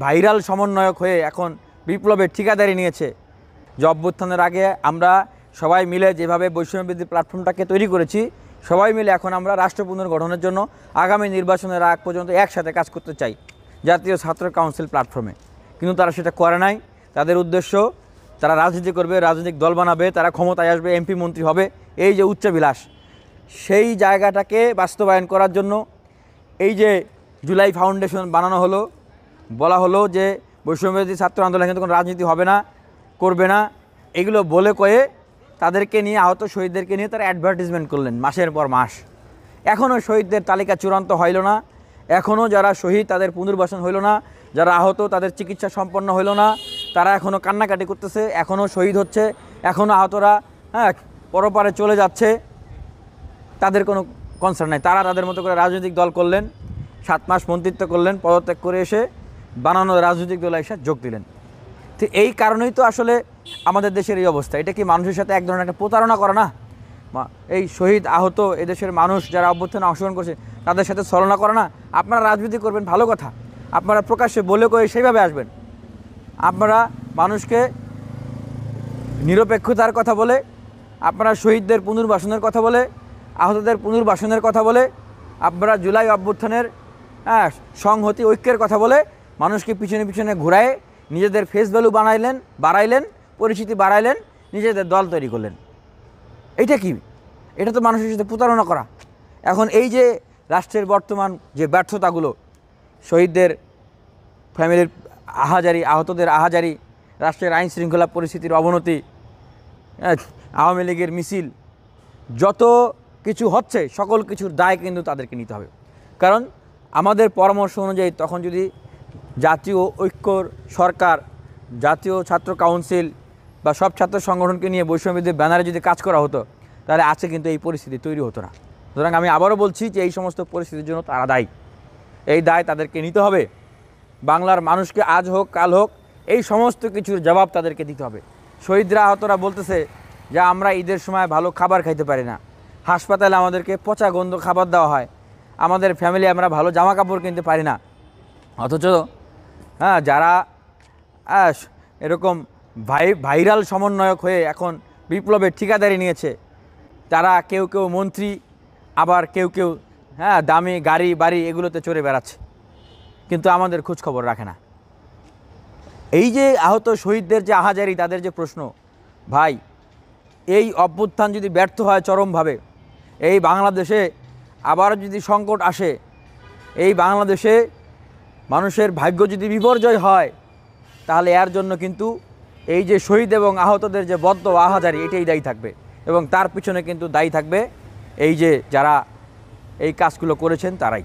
Viral সমন্বয়ক হয়ে এখন বিপ্লবের ঠিকাদারি নিয়েছে। যে অভ্যুত্থানের আগে আমরা সবাই মিলে যেভাবে বৈষম্যবিরোধী প্ল্যাটফর্মটাকে তৈরি করেছি, সবাই মিলে এখন আমরা রাষ্ট্র পুনর্গঠনের জন্য আগামী নির্বাচনের আগ পর্যন্ত একসাথে কাজ করতে চাই জাতীয় ছাত্র কাউন্সিল প্ল্যাটফর্মে। কিন্তু তারা সেটা করে নাই। তাদের উদ্দেশ্য তারা রাজনীতি করবে, রাজনৈতিক দল বানাবে, তারা ক্ষমতায় আসবে, এমপি মন্ত্রী হবে, এই যে উচ্চাভিলাষ, সেই জায়গাটাকে বাস্তবায়ন করার জন্য এই যে জুলাই ফাউন্ডেশন বানানো হলো, বলা হলো যে বৈষম্যবিরোধী ছাত্র আন্দোলন কিন্তু কোনো রাজনীতি হবে না, করবে না, এগুলো বলে কয়ে তাদেরকে নিয়ে, আহত শহীদদেরকে নিয়ে তারা অ্যাডভার্টিজমেন্ট করলেন মাসের পর মাস। এখনও শহীদদের তালিকা চূড়ান্ত হইল না, এখনও যারা শহীদ তাদের পুনর্বাসন হইল না, যারা আহত তাদের চিকিৎসা সম্পন্ন হইল না, তারা এখনও কান্নাকাটি করতেছে, এখনও শহীদ হচ্ছে, এখনও আহতরা পরপারে চলে যাচ্ছে, তাদের কোনো কনসার্ন নাই। তারা তাদের মতো করে রাজনৈতিক দল করলেন, 7 মাস মন্ত্রিত্ব করলেন, পদত্যাগ করে এসে বানানো রাজনৈতিক দলে এসে যোগ দিলেন। তো এই কারণেই তো আসলে আমাদের দেশের এই অবস্থা। এটা কি মানুষের সাথে এক ধরনের একটা প্রতারণা করে না? এই শহীদ আহত এদেশের মানুষ যারা অভ্যুত্থানে অংশগ্রহণ করছে তাদের সাথে ছলনা করে না? আপনারা রাজনীতি করবেন ভালো কথা, আপনারা প্রকাশ্যে বলে কয়ে সেইভাবে আসবেন, আপনারা মানুষকে নিরপেক্ষতার কথা বলে, আপনারা শহীদদের পুনর্বাসনের কথা বলে, আহতদের পুনর্বাসনের কথা বলে, আপনারা জুলাই অভ্যুত্থানের সংহতি ঐক্যের কথা বলে মানুষকে পিছনে পিছনে ঘুরায় নিজেদের ফেস ভ্যালু বাড়াইলেন, পরিচিতি বাড়াইলেন, নিজেদের দল তৈরি করলেন। এইটা কি? এটা তো মানুষের সাথে প্রতারণা করা। এখন এই যে রাষ্ট্রের বর্তমান যে ব্যর্থতাগুলো, শহীদদের ফ্যামিলির আহাজারি, আহতদের আহাজারি, রাষ্ট্রের আইন শৃঙ্খলা পরিস্থিতির অবনতি, আওয়ামী লীগের মিছিল, যত কিছু হচ্ছে সকল কিছুর দায় কিন্তু তাদেরকে নিতে হবে। কারণ আমাদের পরামর্শ অনুযায়ী তখন যদি জাতীয় ঐক্যর সরকার, জাতীয় ছাত্র কাউন্সিল বা সব ছাত্র সংগঠনকে নিয়ে বৈষম্যবিরোধী ব্যানারে যদি কাজ করা হতো, তাহলে আজকে কিন্তু এই পরিস্থিতি তৈরি হতো না। সুতরাং আমি আবারও বলছি যে এই সমস্ত পরিস্থিতির জন্য তারা দায়ী, এই দায় তাদেরকে নিতে হবে। বাংলার মানুষকে আজ হোক কাল হোক এই সমস্ত কিছুর জবাব তাদেরকে দিতে হবে। শহীদরা আহতরা বলতেছে যে আমরা ঈদের সময় ভালো খাবার খাইতে পারি না, হাসপাতালে আমাদেরকে পচা গন্ধ খাবার দেওয়া হয়, আমাদের ফ্যামিলি আমরা ভালো জামা কাপড় কিনতে পারি না। অথচ যারা এরকম ভাইরাল সমন্বয়ক হয়ে এখন বিপ্লবের ঠিকাদারি নিয়েছে, তারা কেউ কেউ মন্ত্রী, আবার কেউ কেউ দামি গাড়ি বাড়ি এগুলোতে চড়ে বেড়াচ্ছে, কিন্তু আমাদের খোঁজ খবর রাখে না। এই যে আহত শহীদদের যে আহাজারি, তাদের যে প্রশ্ন, ভাই এই অভ্যুত্থান যদি ব্যর্থ হয় চরমভাবে, এই বাংলাদেশে আবার যদি সংকট আসে, এই বাংলাদেশে মানুষের ভাগ্য যদি বিপর্যয় হয়, তাহলে এর জন্য কিন্তু এই যে শহীদ এবং আহতদের যে বদ্ধ আহাজারি, এটাই দায়ী থাকবে। এবং তার পিছনে কিন্তু দায়ী থাকবে এই যে যারা এই কাজগুলো করেছেন তারাই।